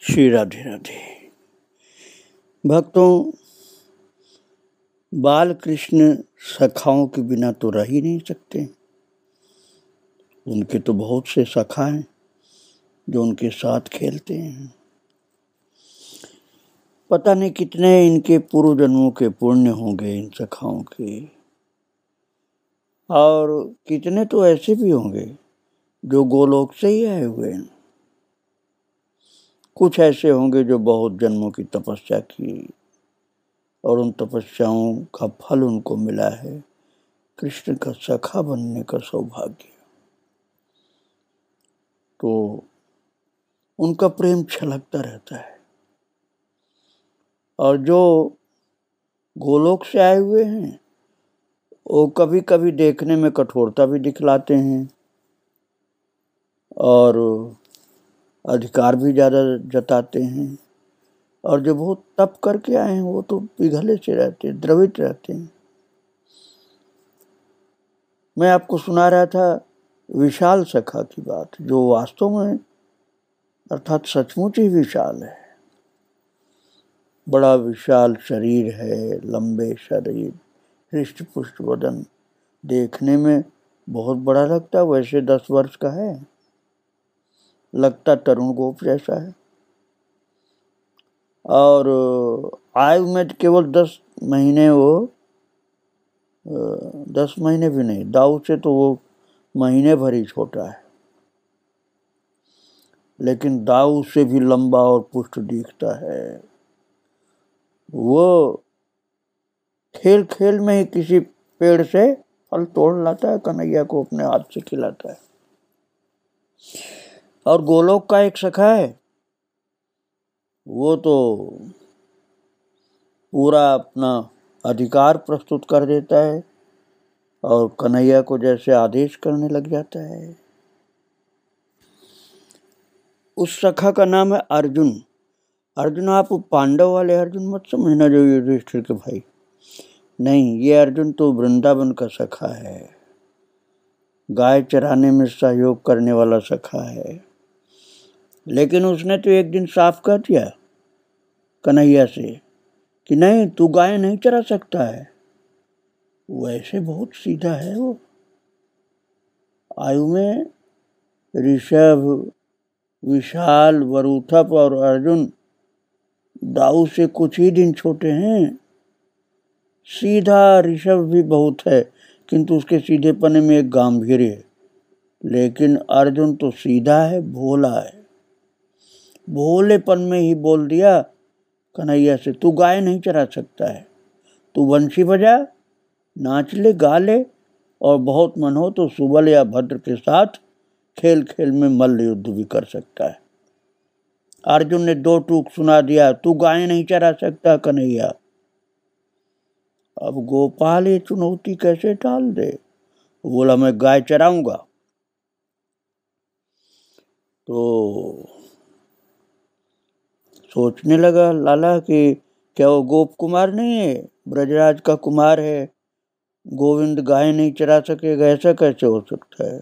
श्री राधे राधे। भक्तों, बाल कृष्ण सखाओं के बिना तो रह ही नहीं सकते। उनके तो बहुत से सखा हैं जो उनके साथ खेलते हैं। पता नहीं कितने इनके पूर्व जन्मों के पुण्य होंगे इन सखाओं के, और कितने तो ऐसे भी होंगे जो गोलोक से ही आए हुए हैं। कुछ ऐसे होंगे जो बहुत जन्मों की तपस्या की और उन तपस्याओं का फल उनको मिला है कृष्ण का सखा बनने का सौभाग्य। तो उनका प्रेम छलकता रहता है। और जो गोलोक से आए हुए हैं वो कभी कभी देखने में कठोरता भी दिखलाते हैं और अधिकार भी ज़्यादा जताते हैं। और जो बहुत तप करके आए हैं वो तो पिघले से रहते हैं, द्रवित रहते हैं। मैं आपको सुना रहा था विशाल सखा की बात, जो वास्तव में अर्थात सचमुच ही विशाल है। बड़ा विशाल शरीर है, लंबे शरीर, हृष्ट पुष्ट बदन, देखने में बहुत बड़ा लगता है। वैसे 10 वर्ष का है, लगता तरुण गोप जैसा है। और आयु में केवल 10 महीने, वो 10 महीने भी नहीं, दाऊ से तो वो महीने भर ही छोटा है, लेकिन दाऊ से भी लंबा और पुष्ट दिखता है। वो खेल खेल में ही किसी पेड़ से फल तोड़ लाता है, कन्हैया को अपने हाथ से खिलाता है। और गोलोक का एक सखा है, वो तो पूरा अपना अधिकार प्रस्तुत कर देता है और कन्हैया को जैसे आदेश करने लग जाता है। उस सखा का नाम है अर्जुन। अर्जुन आप पांडव वाले अर्जुन मत समझना जो युधिष्ठिर के भाई, नहीं, ये अर्जुन तो वृंदावन का सखा है, गाय चराने में सहयोग करने वाला सखा है। लेकिन उसने तो एक दिन साफ कह दिया कन्हैया से कि नहीं, तू गाय नहीं चरा सकता है। वैसे बहुत सीधा है वो। आयु में ऋषभ, विशाल, वरुथप और अर्जुन दाऊ से कुछ ही दिन छोटे हैं। सीधा ऋषभ भी बहुत है, किंतु उसके सीधेपने में एक गांभीर्य है। लेकिन अर्जुन तो सीधा है, भोला है। भोलेपन में ही बोल दिया कन्हैया से, तू गाय नहीं चरा सकता है, तू बंशी बजा, नाच ले, गा ले, और बहुत मन हो तो सुबल या भद्र के साथ खेल खेल में मल्ल युद्ध भी कर सकता है। अर्जुन ने 2 टूक सुना दिया, तू गाय नहीं चरा सकता कन्हैया। अब गोपाल ये चुनौती कैसे टाल दे? बोला मैं गाय चराऊंगा। तो सोचने लगा लाला कि क्या वो गोप कुमार नहीं है, ब्रजराज का कुमार है, गोविंद गाय नहीं चरा सकेगा, ऐसा कैसे हो सकता है?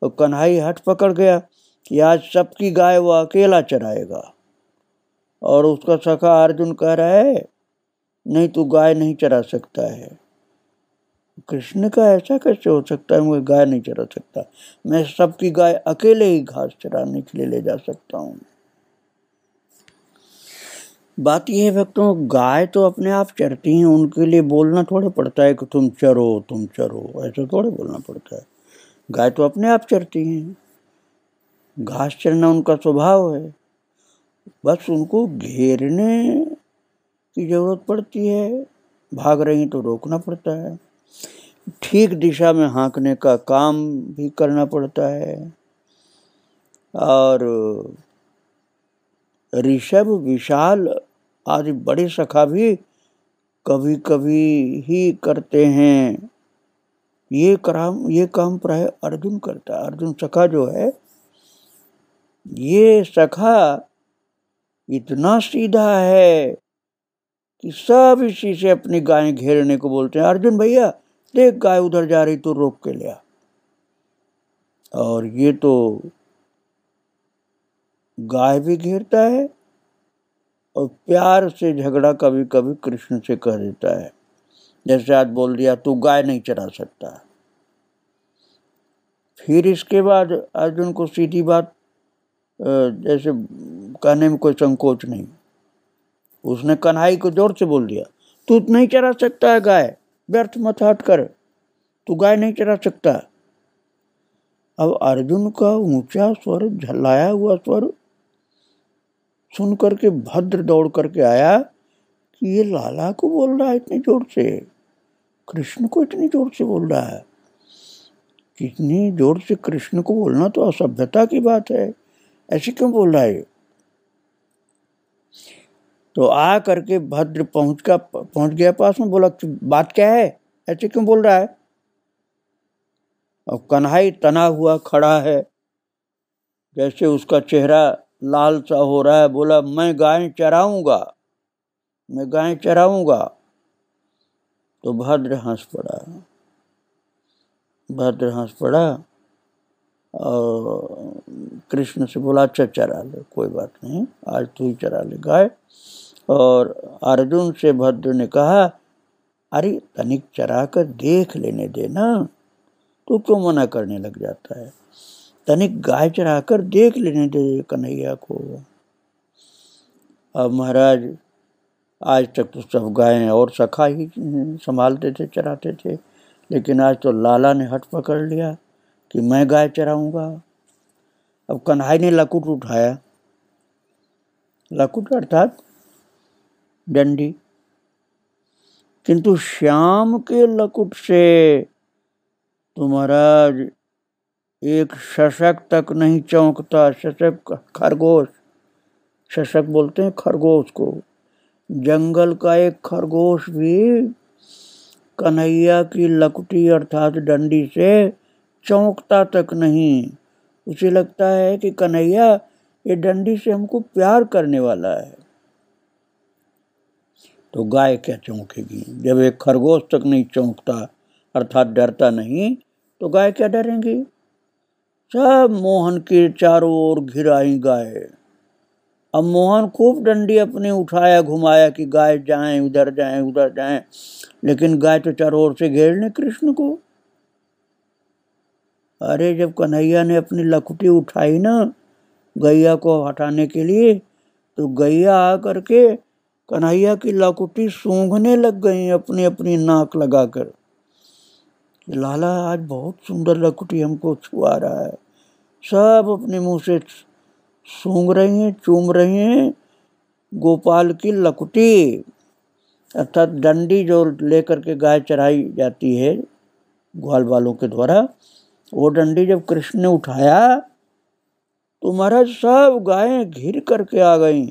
और कन्हई हट पकड़ गया कि आज सबकी गाय वो अकेला चराएगा। और उसका सखा अर्जुन कह रहा है नहीं, तू गाय नहीं चरा सकता है। कृष्ण का ऐसा कैसे हो सकता है, मैं गाय नहीं चरा सकता, मैं सबकी गाय अकेले ही घास चराने के लिए ले जा सकता हूँ। बात यह है भक्तों, गाय तो अपने आप चरती हैं, उनके लिए बोलना थोड़े पड़ता है कि तुम चरो तुम चरो, ऐसा थोड़े बोलना पड़ता है। गाय तो अपने आप चरती हैं, घास चरना उनका स्वभाव है। बस उनको घेरने की जरूरत पड़ती है, भाग रही तो रोकना पड़ता है, ठीक दिशा में हाँकने का काम भी करना पड़ता है। और ऋषभ, विशाल आदि बड़े सखा भी कभी कभी ही करते हैं। ये काम प्राय अर्जुन करता है। अर्जुन सखा जो है, ये सखा इतना सीधा है कि सब इसी से अपनी गाय घेरने को बोलते हैं, अर्जुन भैया देख गाय उधर जा रही तो रोक के ले आ। और ये तो गाय भी घेरता है और प्यार से झगड़ा कभी कभी कृष्ण से कर देता है। जैसे आज बोल दिया तू गाय नहीं चरा सकता। फिर इसके बाद अर्जुन को सीधी बात जैसे कहने में कोई संकोच नहीं, उसने कन्हई को जोर से बोल दिया तू नहीं चरा सकता है गाय, व्यर्थ मत हट कर, तू गाय नहीं चरा सकता। अब अर्जुन का ऊंचा स्वर, झल्लाया हुआ स्वर सुन करके भद्र दौड़ करके आया कि ये लाला को बोल रहा है इतनी जोर से, कृष्ण को इतनी जोर से बोल रहा है। कितनी जोर से कृष्ण को बोलना तो असभ्यता की बात है, ऐसे क्यों बोल रहा है। तो आ करके भद्र पहुंच गया पास में, बोला बात क्या है, ऐसे क्यों बोल रहा है। और कन्हई तना हुआ खड़ा है, जैसे उसका चेहरा लाल सा हो रहा है। बोला मैं गाय चराऊंगा, मैं गाय चराऊंगा। तो भद्र हंस पड़ा, भद्र हंस पड़ा और कृष्ण से बोला अच्छा चरा ले, कोई बात नहीं, आज तू ही चरा ले गाय। और अर्जुन से भद्र ने कहा अरे तनिक चरा कर देख लेने देना, तो क्यों मना करने लग जाता है, तनिक गाय चरा कर देख लेने दे कन्हैया को। अब महाराज आज तक तो सब गायें और सखा ही संभालते थे, चराते थे, लेकिन आज तो लाला ने हट पकड़ लिया कि मैं गाय चराऊंगा। अब कन्हई ने लकुट उठाया, लकुट अर्थात डंडी, किंतु श्याम के लकुट से तो महाराज एक शशक तक नहीं चौंकता। शशक खरगोश, शशक बोलते हैं खरगोश को, जंगल का एक खरगोश भी कन्हैया की लकुटी अर्थात डंडी से चौंकता तक नहीं। उसे लगता है कि कन्हैया ये डंडी से हमको प्यार करने वाला है। तो गाय क्या चौंकेगी, जब एक खरगोश तक नहीं चौंकता अर्थात डरता नहीं, तो गाय क्या डरेंगी। सब मोहन के चारों ओर घिर आई गाय। अब मोहन खूब डंडी अपनी उठाया घुमाया कि गाय जाएं उधर जाएं उधर जाएं, लेकिन गाय तो चारों ओर से घेर ले कृष्ण को। अरे जब कन्हैया ने अपनी लकुटी उठाई ना गैया को हटाने के लिए, तो गैया आ करके कन्हैया की लकुटी सूंघने लग गई अपनी अपनी नाक लगाकर। लाला आज बहुत सुंदर लकुटी हमको छुआ रहा है। सब अपने मुंह से सूंघ रही हैं, चूम रही हैं गोपाल की लकुटी अर्थात डंडी जो लेकर के गाय चराई जाती है ग्वाल वालों के द्वारा। वो डंडी जब कृष्ण ने उठाया तो महाराज सब गायें घिर करके आ गईं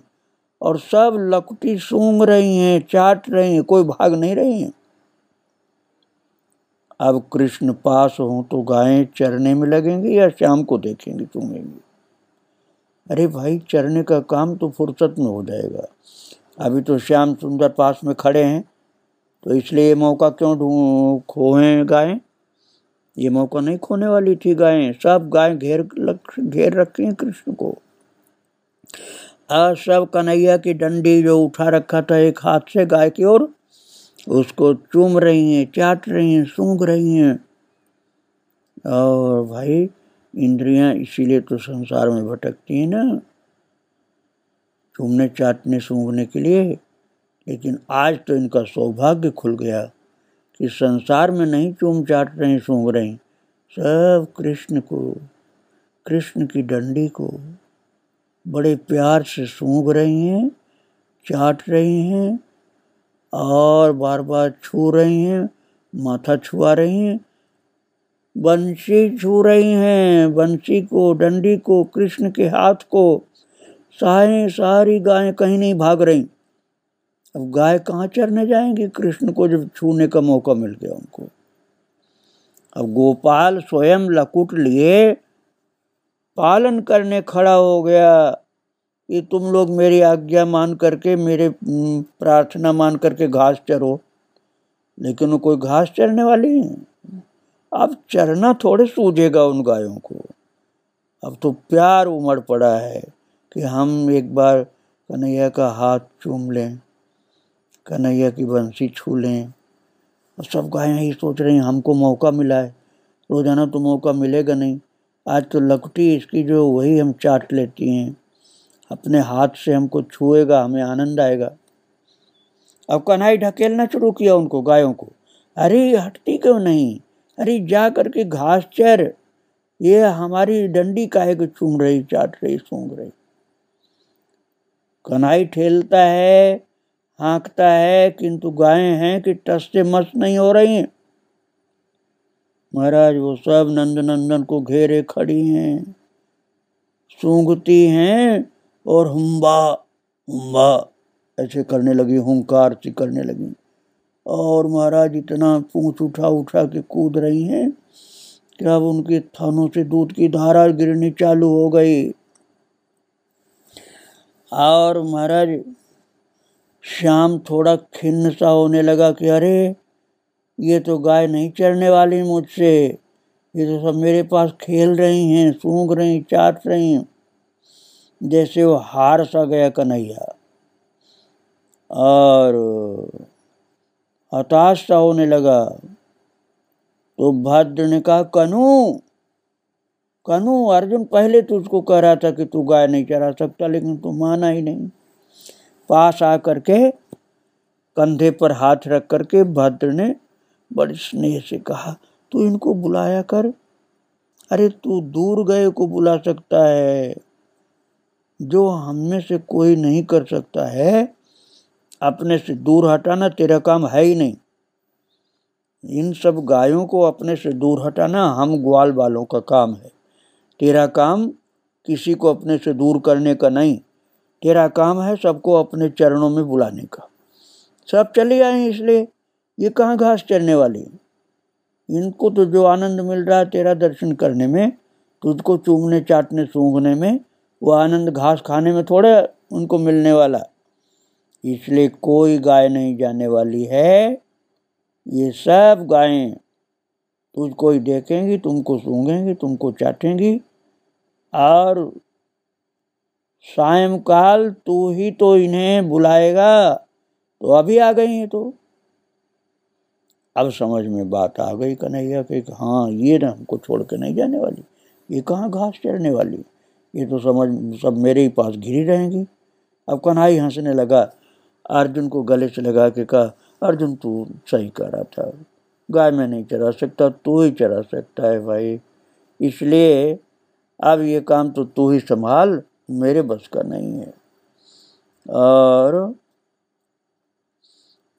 और सब लकुटी सूंघ रही हैं, चाट रही हैं, कोई भाग नहीं रही हैं। अब कृष्ण पास हो तो गायें चरने में लगेंगी या श्याम को देखेंगी सूंघेंगी। अरे भाई चरने का काम तो फुर्सत में हो जाएगा, अभी तो श्याम सुंदर पास में खड़े हैं, तो इसलिए मौका क्यों खोएं गायें। ये मौका नहीं खोने वाली थी गायें। सब गाय घेर रखी हैं कृष्ण को। आज सब कन्हैया की डंडी जो उठा रखा था एक हाथ से गाय की ओर, उसको चूम रही हैं, चाट रही हैं, सूंघ रही हैं। और भाई इंद्रियां इसीलिए तो संसार में भटकती हैं ना, चूमने चाटने सूंघने के लिए। लेकिन आज तो इनका सौभाग्य खुल गया कि संसार में नहीं चूम चाट रही सूंघ रही, सब कृष्ण को, कृष्ण की डंडी को बड़े प्यार से सूंघ रही हैं, चाट रही हैं और बार बार छू रही हैं, माथा छुआ रही हैं, बंसी छू रही हैं, बंसी को, डंडी को, कृष्ण के हाथ को। सारी गायें कहीं नहीं भाग रही। अब गाय कहाँ चरने जाएंगी कृष्ण को जब छूने का मौका मिल गया उनको। अब गोपाल स्वयं लकुट लिए पालन करने खड़ा हो गया कि तुम लोग मेरी आज्ञा मान करके, मेरे प्रार्थना मान करके घास चरो। लेकिन वो कोई घास चरने वाली है। अब चरना थोड़े सूझेगा उन गायों को। अब तो प्यार उमड़ पड़ा है कि हम एक बार कन्हैया का हाथ चूम लें, कन्हैया की बंसी छू लें। और सब गायें ही सोच रही हैं हमको मौका मिला है, रोजाना तो मौका मिलेगा नहीं, आज तो लकटी इसकी जो वही हम चाट लेती हैं, अपने हाथ से हमको छुएगा, हमें आनंद आएगा। अब कन्हैया ढकेलना शुरू किया उनको, गायों को। अरे हटती क्यों नहीं, अरे जा करके घास चर, ये हमारी डंडी काहे को चूम रही, चाट रही, सूंघ रही। कन्हैया ठेलता है, हाँकता है, किंतु गायें हैं कि टस से मस नहीं हो रही हैं। महाराज वो सब नंदनंदन को घेरे खड़ी हैं, सूंघती हैं और हुम्बा हुम्बा ऐसे करने लगी, हुंकार सी करने लगी। और महाराज इतना पूंछ उठा उठा के कूद रही हैं कि अब उनके थानों से दूध की धारा गिरनी चालू हो गई। और महाराज श्याम थोड़ा खिन्न सा होने लगा कि अरे ये तो गाय नहीं चरने वाली मुझसे, ये तो सब मेरे पास खेल रही हैं, सूंघ रही, चाट रही हैं। जैसे वो हार सा गया कन्हैया और हताश सा होने लगा। तो भद्र ने कहा, कन्हू कन्हू, अर्जुन पहले तुझको कह रहा था कि तू गाय नहीं चरा सकता, लेकिन तू माना ही नहीं। पास आकर के कंधे पर हाथ रख करके भद्र ने बड़े स्नेह से कहा, तू इनको बुलाया कर। अरे तू दूर गए को बुला सकता है, जो हम में से कोई नहीं कर सकता है, अपने से दूर हटाना तेरा काम है ही नहीं। इन सब गायों को अपने से दूर हटाना हम ग्वाल वालों का काम है। तेरा काम किसी को अपने से दूर करने का नहीं, तेरा काम है सबको अपने चरणों में बुलाने का। सब चले आए हैं, इसलिए ये कहाँ घास चरने वाली, इनको तो जो आनंद मिल रहा है तेरा दर्शन करने में, तुझको चूमने चाटने सूंघने में, वो आनंद घास खाने में थोड़े उनको मिलने वाला। इसलिए कोई गाय नहीं जाने वाली है। ये सब गायें तुझको ही देखेंगी, तुमको सूंघेंगी, तुमको चाटेंगी। और सायंकाल तू ही तो इन्हें बुलाएगा, तो अभी आ गई हैं। तो अब समझ में बात आ गई कन्हैया के, हाँ ये ना हमको छोड़ के नहीं जाने वाली, ये कहाँ घास चरने वाली, ये तो समझ सब मेरे ही पास घिरी रहेंगी। अब कन्हैया हंसने लगा, अर्जुन को गले से लगा के कहा, अर्जुन तू सही कह रहा था, गाय में नहीं चरा सकता, तू ही चरा सकता है भाई, इसलिए अब ये काम तो तू ही संभाल, मेरे बस का नहीं है। और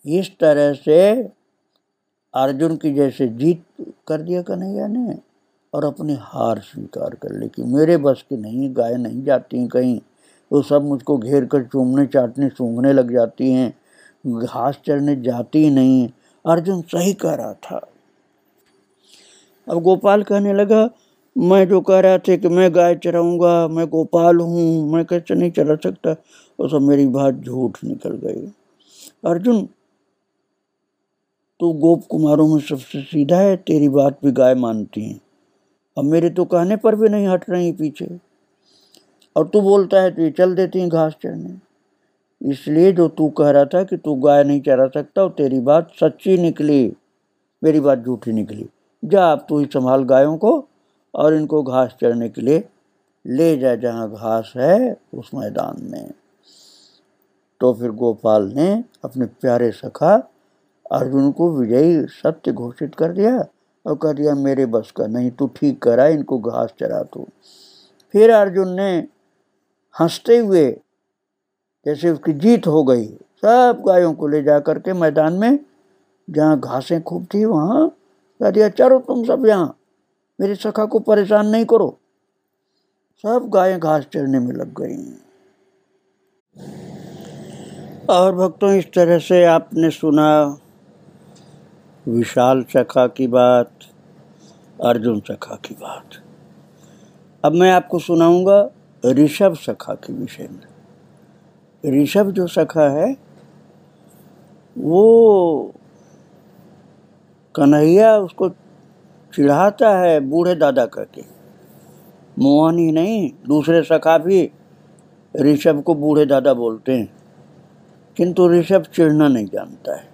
इस तरह से अर्जुन की जैसे जीत कर दिया कन्हैया ने, और अपनी हार स्वीकार कर ली कि मेरे बस की नहीं, गाय नहीं जाती कहीं, वो सब मुझको घेर कर चूमने चाटने सूंघने लग जाती हैं, घास चरने जाती ही नहीं। अर्जुन सही कह रहा था। अब गोपाल कहने लगा, मैं जो कह रहा था कि मैं गाय चराऊंगा, मैं गोपाल हूँ, मैं कैसे नहीं चरा सकता, वो सब मेरी बात झूठ निकल गई। अर्जुन तू गोप कुमारों में सबसे सीधा है, तेरी बात भी गाय मानती हैं, अब मेरे तो कहने पर भी नहीं हट रही पीछे, और तू बोलता है तो ये चल देती हैं घास चरने। इसलिए जो तू कह रहा था कि तू गाय नहीं चरा सकता, और तेरी बात सच्ची निकली, मेरी बात झूठी निकली। जा अब तू ही संभाल गायों को, और इनको घास चरने के लिए ले जा जहाँ घास है उस मैदान में। तो फिर गोपाल ने अपने प्यारे सखा अर्जुन को विजयी सत्य घोषित कर दिया और कह दिया, मेरे बस का नहीं, तू ठीक करा, इनको घास चरा तू। फिर अर्जुन ने हंसते हुए, जैसे उसकी जीत हो गई, सब गायों को ले जा करके मैदान में जहाँ घासें खूब थी वहाँ कह दिया, चलो तुम सब यहाँ, मेरे सखा को परेशान नहीं करो। सब गायें घास चरने में लग गई। और भक्तों, इस तरह से आपने सुना विशाल सखा की बात, अर्जुन सखा की बात। अब मैं आपको सुनाऊंगा ऋषभ सखा के विषय में। ऋषभ जो सखा है वो कन्हैया उसको चिढ़ाता है बूढ़े दादा करके, मोहन ही नहीं दूसरे सखा भी ऋषभ को बूढ़े दादा बोलते हैं, किंतु ऋषभ चिढ़ना नहीं जानता है।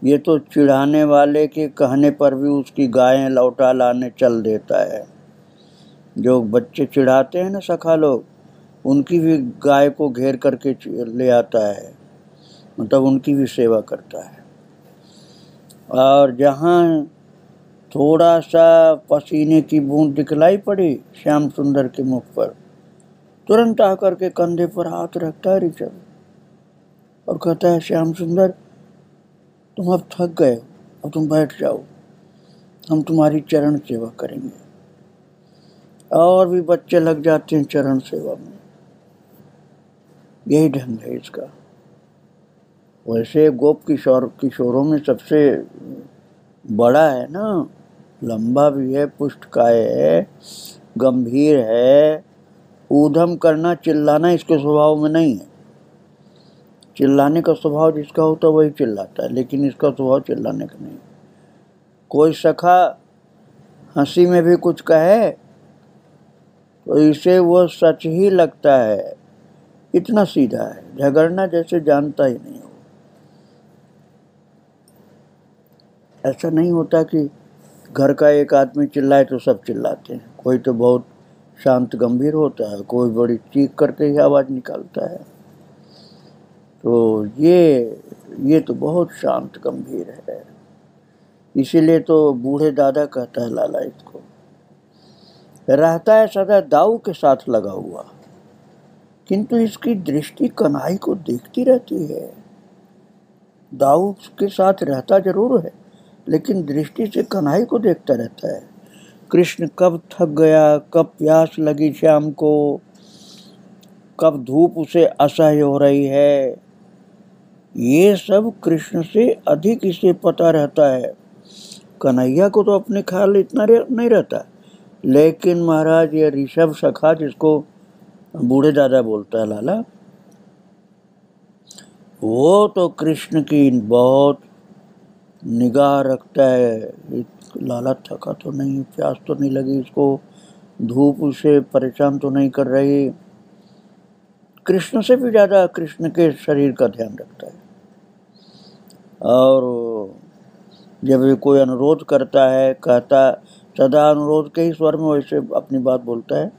ये तो चिढ़ाने वाले के कहने पर भी उसकी गायें लौटा लाने चल देता है। जो बच्चे चिढ़ाते हैं ना सखा लोग, उनकी भी गाय को घेर करके ले आता है, मतलब उनकी भी सेवा करता है। और जहाँ थोड़ा सा पसीने की बूंद दिखलाई पड़ी श्याम सुंदर के मुख पर, तुरंत आकर के कंधे पर हाथ रखता है ऋषभ और कहता है, श्याम सुंदर तुम अब थक गए, अब तुम बैठ जाओ, हम तुम्हारी चरण सेवा करेंगे। और भी बच्चे लग जाते हैं चरण सेवा में। यही ढंग है इसका। वैसे गोप किशोरों में सबसे बड़ा है ना, लंबा भी है, पुष्टकाय है, गंभीर है। ऊधम करना, चिल्लाना इसके स्वभाव में नहीं है। चिल्लाने का स्वभाव जिसका होता है वही चिल्लाता है, लेकिन इसका स्वभाव चिल्लाने का नहीं। कोई सखा हंसी में भी कुछ कहे तो इसे वो सच ही लगता है, इतना सीधा है, झगड़ना जैसे जानता ही नहीं हो। ऐसा नहीं होता कि घर का एक आदमी चिल्लाए तो सब चिल्लाते हैं। कोई तो बहुत शांत गंभीर होता है, कोई बड़ी चीख करके ही आवाज़ निकालता है। तो ये तो बहुत शांत गंभीर है। इसीलिए तो बूढ़े दादा कहता है लाला इसको। रहता है सदा दाऊ के साथ लगा हुआ, किंतु इसकी दृष्टि कन्हई को देखती रहती है। दाऊ के साथ रहता जरूर है, लेकिन दृष्टि से कन्हई को देखता रहता है। कृष्ण कब थक गया, कब प्यास लगी श्याम को, कब धूप उसे असह्य हो रही है, ये सब कृष्ण से अधिक इसे पता रहता है। कन्हैया को तो अपने ख्याल इतना नहीं रहता, लेकिन महाराज ये ऋषभ सखा, जिसको बूढ़े दादा बोलता है लाला, वो तो कृष्ण की बहुत निगाह रखता है। लाला थका तो नहीं, प्यास तो नहीं लगी इसको, धूप उसे परेशान तो नहीं कर रही। कृष्ण से भी ज़्यादा कृष्ण के शरीर का ध्यान रखता है। और जब ये कोई अनुरोध करता है, कहता सदा अनुरोध के ही स्वर में वैसे अपनी बात बोलता है,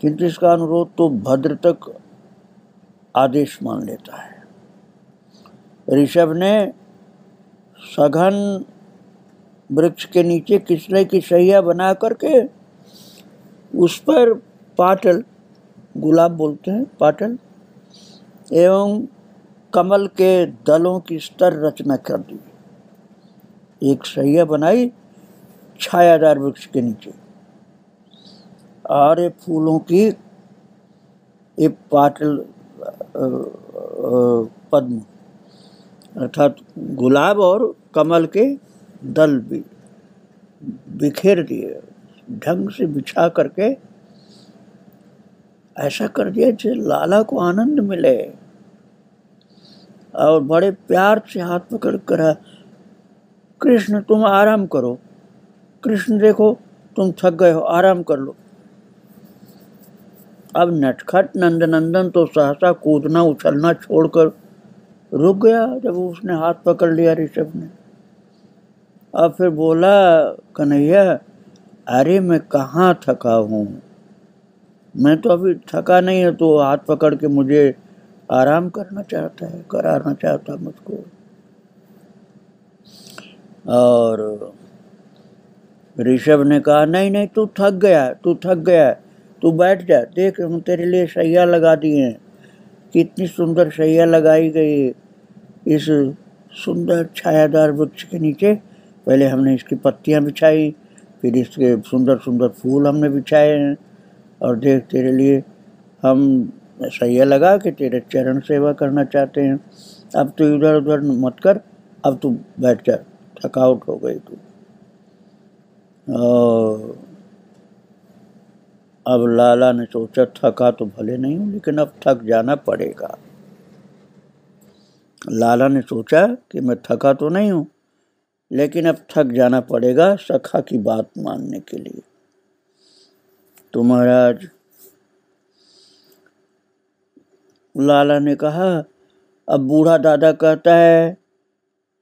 किंतु इसका अनुरोध तो भद्र तक आदेश मान लेता है। ऋषभ ने सघन वृक्ष के नीचे किसले की शैया बना करके उस पर पाटल, गुलाब बोलते हैं पाटल, एवं कमल के दलों की स्तर रचना कर दी। एक शैया बनाई छायादार वृक्ष के नीचे, और ये फूलों की ये पाटल पद्म अर्थात गुलाब और कमल के दल भी बिखेर दिए, ढंग से बिछा करके ऐसा कर दिया जिससे लाला को आनंद मिले। और बड़े प्यार से हाथ पकड़ कर, कृष्ण तुम आराम करो, कृष्ण देखो तुम थक गए हो, आराम कर लो। अब नटखट नंदनंदन तो सहसा कूदना उछलना छोड़कर रुक गया जब उसने हाथ पकड़ लिया ऋषभ ने। अब फिर बोला, कन्हैया अरे मैं कहाँ थका हूँ, मैं तो अभी थका नहीं है, तो हाथ पकड़ के मुझे आराम करना चाहता है, कराना चाहता मुझको। और ऋषभ ने कहा, नहीं नहीं तू थक गया, तू बैठ जा, देख हम तेरे लिए शैया लगा दिए हैं, कितनी सुंदर शैया लगाई गई इस सुंदर छायादार वृक्ष के नीचे। पहले हमने इसकी पत्तियां बिछाई, फिर इसके सुंदर सुंदर फूल हमने बिछाए हैं, और देख तेरे लिए हम शैया लगा के तेरे चरण सेवा करना चाहते हैं। अब तो इधर उधर मत कर, अब तू बैठ जा, थकावट हो गई तू। अब लाला ने सोचा, थका तो भले नहीं हूँ, लेकिन अब थक जाना पड़ेगा। लाला ने सोचा कि मैं थका तो नहीं हूँ, लेकिन अब थक जाना पड़ेगा सखा की बात मानने के लिए। तो महाराज लाला ने कहा, अब बूढ़ा दादा कहता है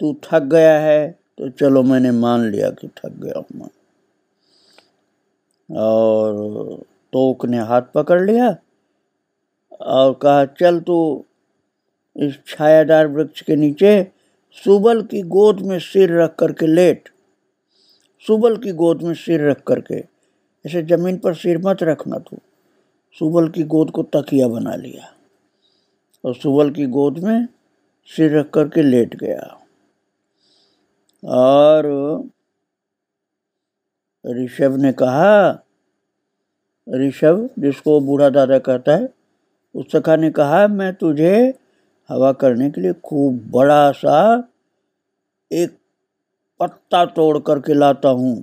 तू थक गया है, तो चलो मैंने मान लिया कि थक गया हूँ मैं। और तोक ने हाथ पकड़ लिया और कहा, चल तू इस छायादार वृक्ष के नीचे सुबल की गोद में सिर रख करके लेट। सुबल की गोद में सिर रख करके, ऐसे जमीन पर सिर मत रखना तू। सुबल की गोद को तकिया बना लिया और सुबल की गोद में सिर रख करके लेट गया। और ऋषभ ने कहा, ऋषभ जिसको बूढ़ा दादा कहता है, उस सखा ने कहा, मैं तुझे हवा करने के लिए खूब बड़ा सा एक पत्ता तोड़ करके लाता हूँ,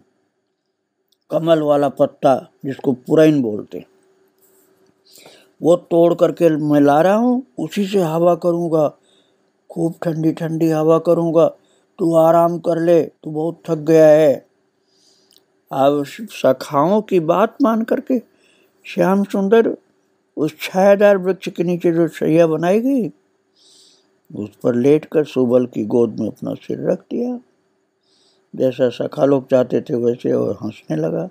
कमल वाला पत्ता जिसको पुरैन बोलते, वो तोड़ करके मैं ला रहा हूँ, उसी से हवा करूँगा, खूब ठंडी ठंडी हवा करूँगा, तू आराम कर ले, तू बहुत थक गया है। अब सखाओं की बात मान करके श्याम सुंदर उस छायादार वृक्ष के नीचे जो शैया बनाई गई उस पर लेटकर सुबल की गोद में अपना सिर रख दिया। जैसा सखा लोग चाहते थे वैसे और हंसने लगा।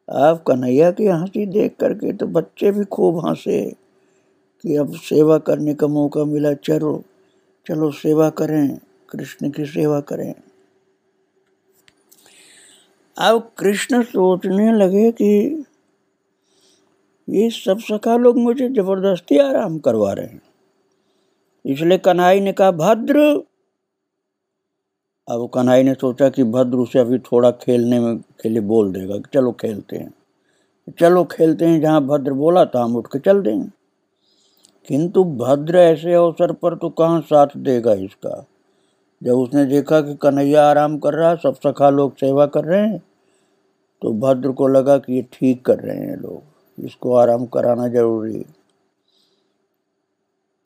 अब कन्हैया की हंसी देख करके तो बच्चे भी खूब हंसे कि अब सेवा करने का मौका मिला, चलो चलो सेवा करें, कृष्ण की सेवा करें। अब कृष्ण सोचने लगे कि ये सब सखा लोग मुझे जबरदस्ती आराम करवा रहे हैं, इसलिए कन्हैया ने कहा, भद्र। अब कन्हैया ने सोचा कि भद्र उसे अभी थोड़ा खेलने में के लिए बोल देगा कि चलो खेलते हैं, चलो खेलते हैं, जहाँ भद्र बोला था हम उठ के चल देंगे। किंतु भद्र ऐसे अवसर पर तो कहाँ साथ देगा इसका। जब उसने देखा कि कन्हैया आराम कर रहा है, सब सखा लोग सेवा कर रहे हैं, तो भद्र को लगा कि ये ठीक कर रहे हैं लोग, इसको आराम कराना जरूरी है।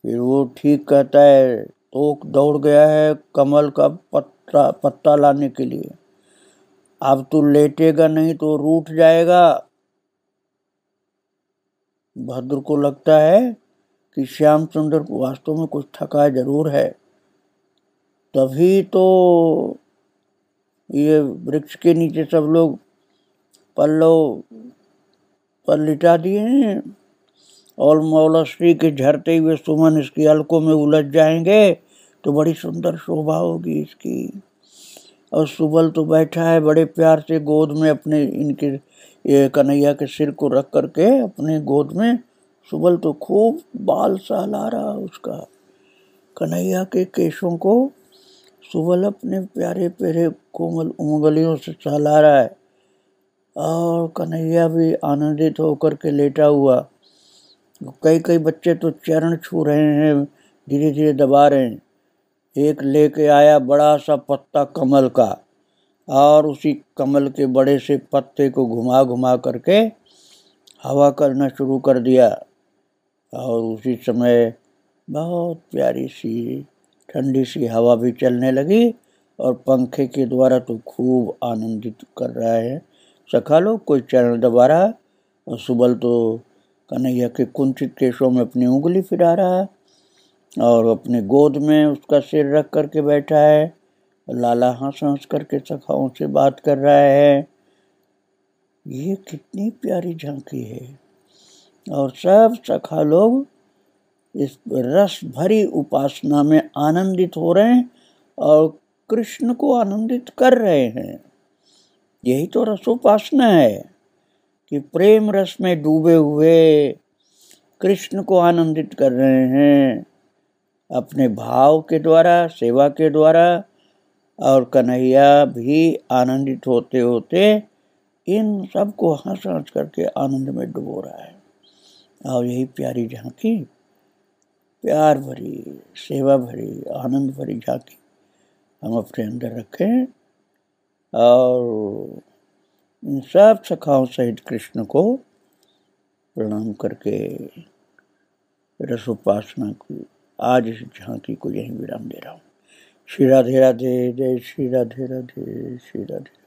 फिर वो ठीक कहता है, तो दौड़ गया है कमल का पत्ता लाने के लिए। अब तू लेटेगा नहीं तो रूठ जाएगा। भद्र को लगता है कि श्याम सुंदर वास्तव में कुछ थका जरूर है, तभी तो ये वृक्ष के नीचे सब लोग पल्लव पर लिटा दिए हैं और मौला श्री के झरते हुए सुमन इसकी अलकों में उलझ जाएंगे तो बड़ी सुंदर शोभा होगी इसकी। और सुबल तो बैठा है बड़े प्यार से गोद में अपने इनके ये कन्हैया के सिर को रख करके अपने गोद में। सुबल तो खूब बाल सहला रहा उसका, कन्हैया के केशों को सुबल अपने प्यारे प्यारे कोमल उंगलियों से सहला रहा है और कन्हैया भी आनंदित होकर के लेटा हुआ। कई कई बच्चे तो चरण छू रहे हैं, धीरे धीरे दबा रहे हैं। एक लेके आया बड़ा सा पत्ता कमल का और उसी कमल के बड़े से पत्ते को घुमा घुमा करके हवा करना शुरू कर दिया और उसी समय बहुत प्यारी सी ठंडी सी हवा भी चलने लगी और पंखे के द्वारा तो खूब आनंदित कर रहा है सखा लोग। कोई चरण दबा रहा और सुबल तो कन्हैया के कुंचित केशों में अपनी उंगली फिरा रहा है और अपने गोद में उसका सिर रख करके बैठा है। लाला हंस हंस करके सखाओं से बात कर रहा है। ये कितनी प्यारी झांकी है। और सब सखा लोग इस रस भरी उपासना में आनंदित हो रहे हैं और कृष्ण को आनंदित कर रहे हैं। यही तो रसोपासना है कि प्रेम रस में डूबे हुए कृष्ण को आनंदित कर रहे हैं अपने भाव के द्वारा, सेवा के द्वारा। और कन्हैया भी आनंदित होते होते इन सबको हंस हंस करके आनंद में डुबो रहा है। और यही प्यारी झांकी, प्यार भरी, सेवा भरी, आनंद भरी झांकी हम अपने अंदर रखें और इन सब सखाओं सहित कृष्ण को प्रणाम करके रसोपासना की आज इस झांकी को यहीं विराम दे रहा हूँ। श्री राधे राधे, जय श्री राधे राधे, श्री राधे।